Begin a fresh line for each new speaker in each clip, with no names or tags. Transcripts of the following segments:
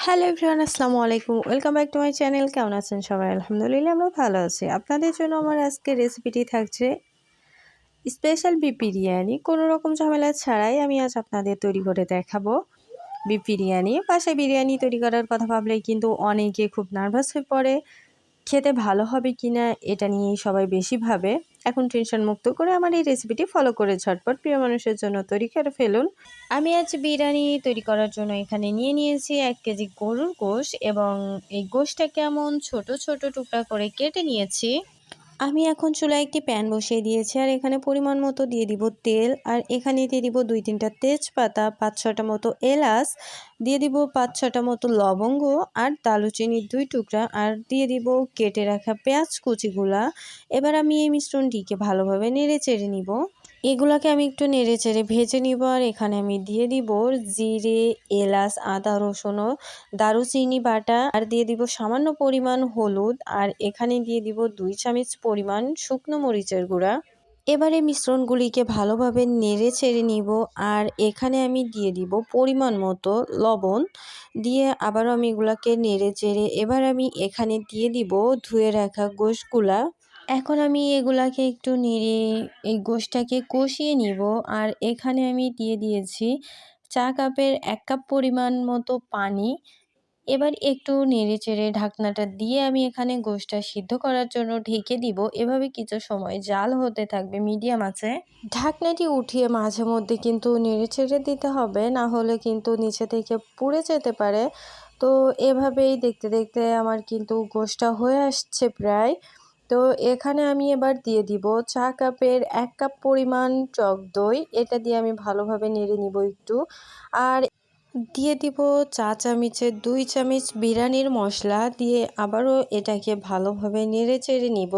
Hello everyone, আসসালামু আলাইকুম। Welcome back to my channel. কেমন আছেন সবাই? আলহামদুলিল্লাহ আমরা ভালো আছি। আপনাদের জন্য আমার আজকের রেসিপিটি থাকছে স্পেশাল বিফ বিরিয়ানি। কোনো রকম ঝামেলা ছাড়াই আমি আজ আপনাদের তৈরি করে দেখাবো বিফ বিরিয়ানি। বাসায় বিরিয়ানি তৈরি করার কথা ভাবলেই কিন্তু অনেকে খুব নার্ভাস হয়ে পড়ে। খেতে ভালো হবে কিনা এটা নিয়েই সবাই বেশি ভাবে। এখন টেনশন মুক্ত করে আমার এই রেসিপিটি ফলো করে ঝটপট প্রিয় মানুষের জন্য তৈরি করে ফেলুন। আমি আজ বিরিয়ানি তৈরি করার জন্য এখানে নিয়েছি 1 কেজি গরুর গোশ এবং এই গোশটা কেমন ছোট ছোট টুকরা করে কেটে নিয়েছি। আমি এখন চুলায় একটি প্যান বসিয়ে দিয়েছি আর এখানে পরিমাণ মতো দিয়ে দিব তেল, আর এখানে দিয়ে দিব 2-3টা তেজপাতা, 5-6টা মতো এলাচ, দিয়ে দিব 5-6টা মতো লবঙ্গ আর দারুচিনির 2 টুকরা, আর দিয়ে দিব কেটে রাখা পেঁয়াজ কুচিগুলা। এবার আমি এই মিশ্রণটিকে ভালোভাবে নেড়ে চেড়ে নিব। এগুলাকে আমি একটু নেড়ে চেড়ে ভেজে নিব। আর এখানে আমি দিয়ে দিব জিরে, এলাচ, আদা, রসুন ও দারুচিনি বাটা, আর দিয়ে দিব সামান্য পরিমাণ হলুদ, আর এখানে দিয়ে দিব 2 চামচ পরিমাণ শুকনো মরিচের গুঁড়া। এবার এই মিশ্রণগুলিকে ভালোভাবে নেড়ে চেড়ে নিব। আর এখানে আমি দিয়ে দিব পরিমাণ মতো লবণ, দিয়ে আবারও আমি এগুলাকে নেড়ে চেড়ে এবার আমি এখানে দিয়ে দিব ধুয়ে রাখা গোশগুলা। এখন আমি এগুলাকে একটু নেড়ে এই গোশটাকে কষিয়ে নিব। আর এখানে আমি দিয়ে দিয়েছি চা কাপের 1 কাপ পরিমাণ মতো পানি। এবার একটু নেড়ে চেড়ে ঢাকনাটা দিয়ে আমি এখানে গোশটা সিদ্ধ করার জন্য ঢেকে দিব। এভাবে কিছু সময় জাল হতে থাকবে মিডিয়াম আঁচে। ঢাকনাটি উঠিয়ে মাঝে মধ্যে কিন্তু নেড়ে চেড়ে দিতে হবে, না হলে কিন্তু নিচে থেকে পুড়ে যেতে পারে। তো এভাবেই দেখতে দেখতে আমার কিন্তু গোশটা হয়ে আসছে প্রায়। তো এখানে আমি এবার দিয়ে দিব চা কাপের 1 কাপ পরিমাণ টক দই। এটা দিয়ে আমি ভালোভাবে নেড়ে নিব একটু। আর দিয়ে দিব চা চামচের 2 চামচ বিরিয়ানির মশলা, দিয়ে আবারও এটাকে ভালোভাবে নেড়ে চেড়ে নিব।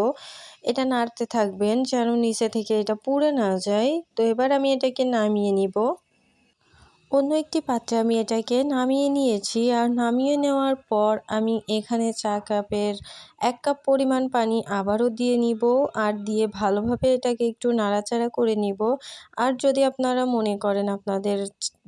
এটা নাড়তে থাকবেন যেন নিচে থেকে এটা পুড়ে না যায়। তো এবার আমি এটাকে নামিয়ে নিব। অন্য একটি পাত্রে আমি এটাকে নামিয়ে নিয়েছি। আর নামিয়ে নেওয়ার পর আমি এখানে চা কাপের 1 কাপ পরিমাণ পানি আবারও দিয়ে নিব, আর দিয়ে ভালোভাবে এটাকে একটু নাড়াচাড়া করে নিব। আর যদি আপনারা মনে করেন আপনাদের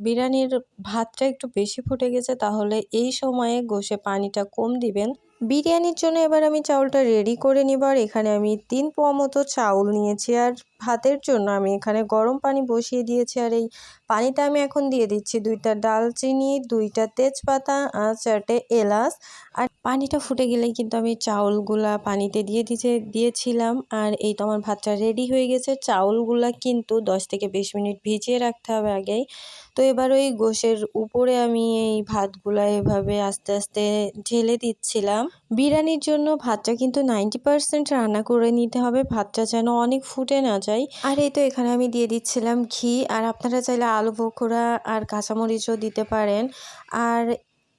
বিরিয়ানির ভাতটা একটু বেশি ফুটে গেছে, তাহলে এই সময়ে গোশে পানিটা কম দিবেন। বিরিয়ানির জন্য এবার আমি চাউলটা রেডি করে নিব। আর এখানে আমি 3 পোয়া মতো চাউল নিয়েছি। আর ভাতের জন্য আমি এখানে গরম পানি বসিয়ে দিয়েছি। আর এই পানিতে আমি এখন দিয়ে দিচ্ছি 2টা দালচিনি, 2টা তেজপাতা আর 4টে এলাচ। আর পানিটা ফুটে গেলেই কিন্তু আমি চাউলগুলা পানিতে দিয়েছিলাম। আর এই তো আমার ভাতটা রেডি হয়ে গেছে। চাউলগুলা কিন্তু 10 থেকে 20 মিনিট ভিজিয়ে রাখতে হবে আগেই। তো এবার ওই গোশের উপরে আমি এই ভাতগুলা এভাবে আস্তে আস্তে ঢেলে দিচ্ছিলাম। বিরিয়ানির জন্য ভাতটা কিন্তু 90% রান্না করে নিতে হবে, ভাতটা যেন অনেক ফুটে না যায়। আর এই তো এখানে আমি দিয়ে দিচ্ছিলাম ঘি, আর আপনারা চাইলে আলু বোখরা আর কাঁচামরিচও দিতে পারেন। আর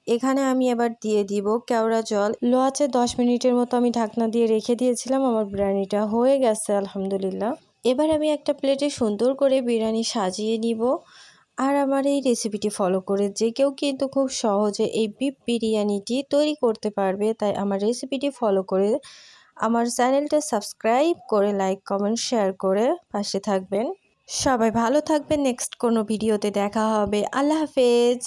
এখানে আমি এবার দিয়ে দিব কেওড়া জল। লো আঁচে 10 মিনিটের মতো আমি ঢাকনা দিয়ে রেখে দিয়েছিলাম। আমার বিরিয়ানিটা হয়ে গেছে আলহামদুলিল্লাহ। এবার আমি একটা প্লেটে সুন্দর করে বিরিয়ানি সাজিয়ে নিব। আর আমার এই রেসিপিটি ফলো করে যে কেউ কিন্তু খুব সহজে এই বিফ বিরিয়ানিটি তৈরি করতে পারবে। তাই আমার রেসিপিটি ফলো করে আমার চ্যানেলটা সাবস্ক্রাইব করে লাইক, কমেন্ট, শেয়ার করে পাশে থাকবেন। সবাই ভালো থাকবেন। নেক্সট কোনো ভিডিওতে দেখা হবে। আল্লাহ হাফেজ।